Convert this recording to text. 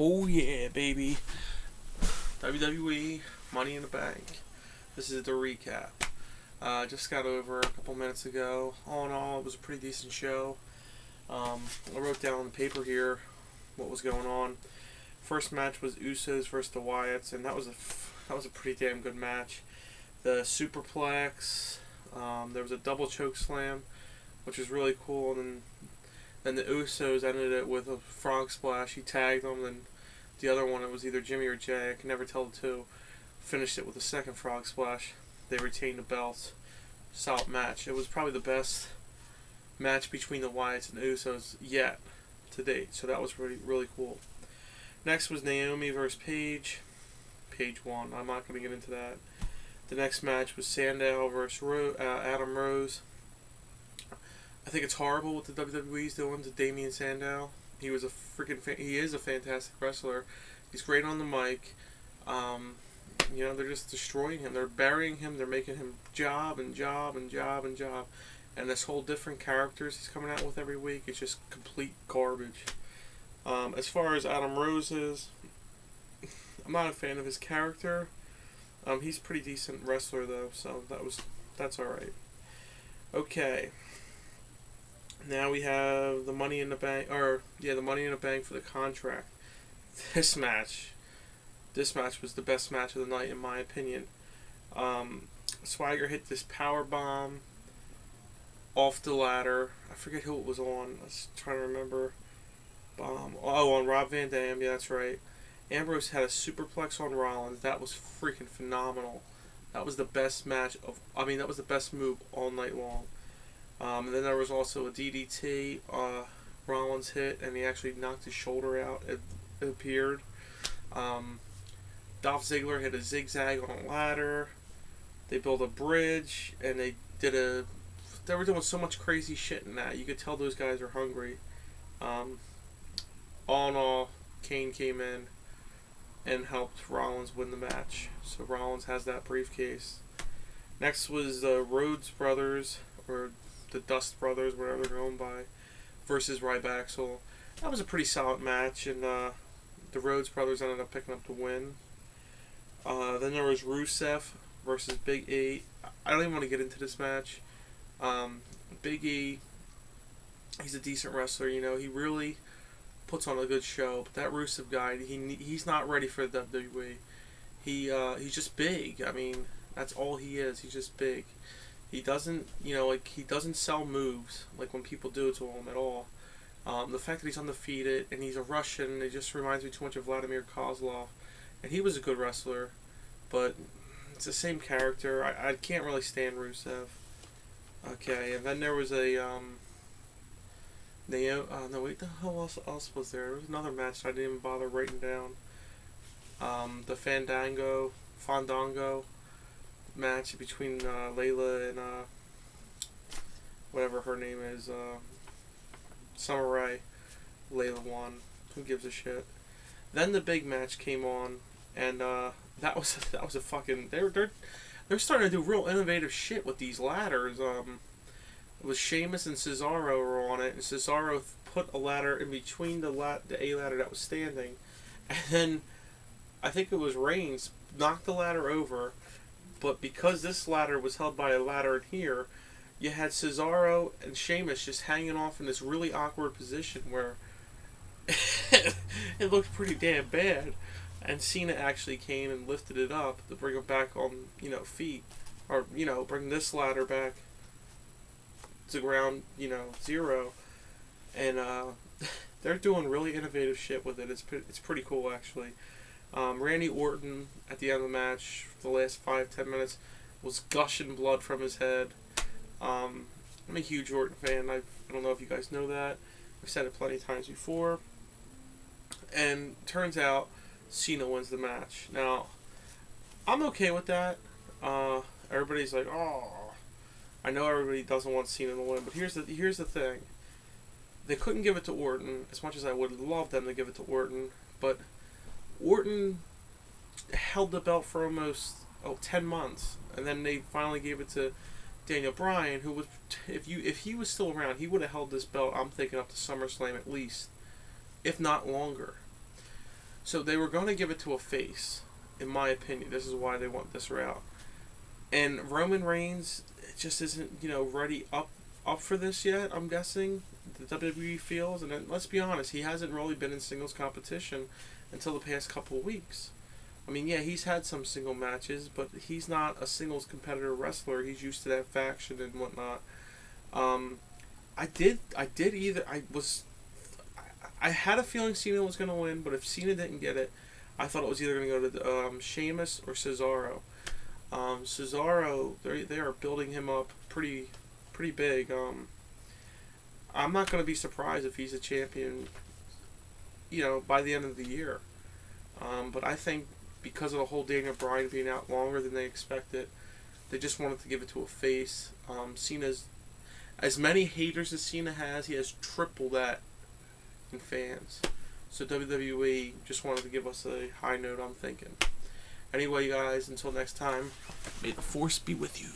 Oh yeah, baby. WWE Money in the Bank. This is the recap. Just got over a couple minutes ago. All in all, it was a pretty decent show. I wrote down on the paper here what was going on. First match was Usos versus the Wyatts, and that was a pretty damn good match. The superplex. There was a double choke slam, which was really cool, and then the Usos ended it with a frog splash. He tagged them, and the other one, it was either Jimmy or Jay, I can never tell the two, finished it with a second frog splash. They retained the belts. Solid match. It was probably the best match between the Wyatts and the Usos yet to date, so that was really cool. Next was Naomi versus Paige. Paige won. I'm not going to get into that. The next match was Sandow versus Adam Rose. I think it's horrible what the WWE's doing to Damian Sandow. He was he is a fantastic wrestler. He's great on the mic. They're just destroying him. They're burying him. They're making him job. And this whole different characters he's coming out with every week, it's just complete garbage. As far as Adam Rose is, I'm not a fan of his character. He's a pretty decent wrestler though, so that's all right. Okay. Now we have the Money in the Bank, the Money in the Bank for the contract. This match was the best match of the night in my opinion. Swagger hit this power bomb off the ladder. I forget who it was on. I was trying to remember. On Rob Van Dam. Yeah, that's right. Ambrose had a superplex on Rollins. That was freaking phenomenal. That was the best that was the best move all night long. And then there was also a DDT Rollins hit, and he actually knocked his shoulder out. It appeared. Dolph Ziggler hit a zigzag on a ladder. They built a bridge, and they were doing so much crazy shit in that. You could tell those guys are hungry. All in all, Kane came in and helped Rollins win the match. So Rollins has that briefcase. Next was the Rhodes Brothers, or the Dust Brothers, whatever they're known by, versus Ryback. That was a pretty solid match, and the Rhodes Brothers ended up picking up the win. Then there was Rusev versus Big E. I don't even want to get into this match. Big E, he's a decent wrestler, he really puts on a good show, but that Rusev guy, he's not ready for the WWE. He's just big. I mean, that's all he is. He's just big. He doesn't, he doesn't sell moves like when people do it to him at all. The fact that he's undefeated and he's a Russian, it just reminds me too much of Vladimir Kozlov. And he was a good wrestler, but it's the same character. I can't really stand Rusev. Okay, and then there was a, the hell else was there? There was another match I didn't even bother writing down. The Fandango match between Layla and whatever her name is, Samurai. Layla won. Who gives a shit? Then the big match came on, and that was a fucking they're starting to do real innovative shit with these ladders. It was Sheamus and Cesaro were on it, and Cesaro put a ladder in between the A ladder that was standing, and then I think it was Reigns knocked the ladder over. But because this ladder was held by a ladder in here, you had Cesaro and Sheamus just hanging off in this really awkward position where it looked pretty damn bad. And Cena actually came and lifted it up to bring it back on, feet. Or, bring this ladder back to ground, zero. And they're doing really innovative shit with it. It's pretty cool, actually. Randy Orton, at the end of the match, the last 5-10 minutes, was gushing blood from his head. I'm a huge Orton fan. I don't know if you guys know that. I've said it plenty of times before. And turns out Cena wins the match. Now, I'm okay with that. Everybody's like, oh, I know everybody doesn't want Cena to win, but here's the thing. They couldn't give it to Orton, as much as I would love them to give it to Orton, but Orton held the belt for almost 10 months, and then they finally gave it to Daniel Bryan, who was, if he was still around, he would have held this belt, I'm thinking, up to SummerSlam at least, if not longer. So they were going to give it to a face, in my opinion. This is why they went this route. And Roman Reigns just isn't, ready up for this yet, I'm guessing. The WWE feels. And then, let's be honest, he hasn't really been in singles competition until the past couple of weeks. I mean, yeah, he's had some single matches, but he's not a singles competitor wrestler. He's used to that faction and whatnot. I had a feeling Cena was going to win, but if Cena didn't get it, I thought it was either going to go to Sheamus or Cesaro. Cesaro, they are building him up pretty big. I'm not going to be surprised if he's a champion, by the end of the year. But I think because of the whole Daniel Bryan being out longer than they expected, they just wanted to give it to a face. Cena's, as many haters as Cena has, he has triple that in fans. So WWE just wanted to give us a high note, I'm thinking. Anyway, guys, until next time, may the force be with you.